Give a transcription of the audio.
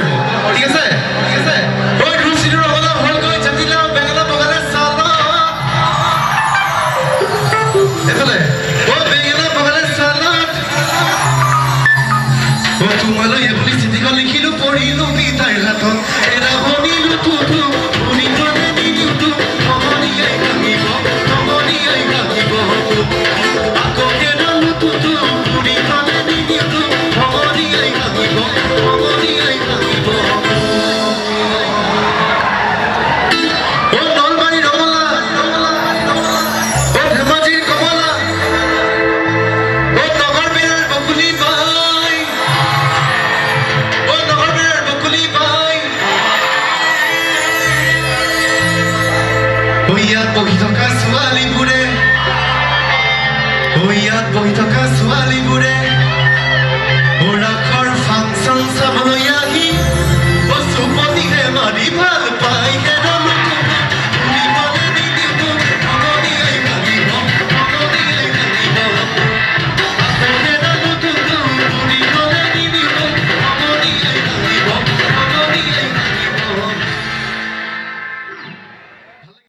পাৰিব ঠিক আছে ঐ ৰুচিটো ৰঙালাও ভালকৈ জাতিলাও বেঙেনা বগালে চালা এফালে ঐ বেঙেনা বগালে চালাড ঐ তোমালৈ বুলি চিঠিখন লিখিলো পঢ়িলো পিতাইৰ হাতত এৰা শুনিলো তুতু শুনি মানে নিদিওতো সমনিয়াই ভাঙিব আকৌ এৰালো তুতু শুনি মানে নিদিওতো সমনিয়াই ভাঙিব ও নলবাৰী ৰঙলা ও ধেমাজিৰ কমলা ও নগৰ বিৰাৰ বকুলি বাই ও নগৰ বিৰাৰ বকুলি বাই ও ইয়াত বহি থকা ছোৱালীবোৰে ও ইয়াত বহি থকা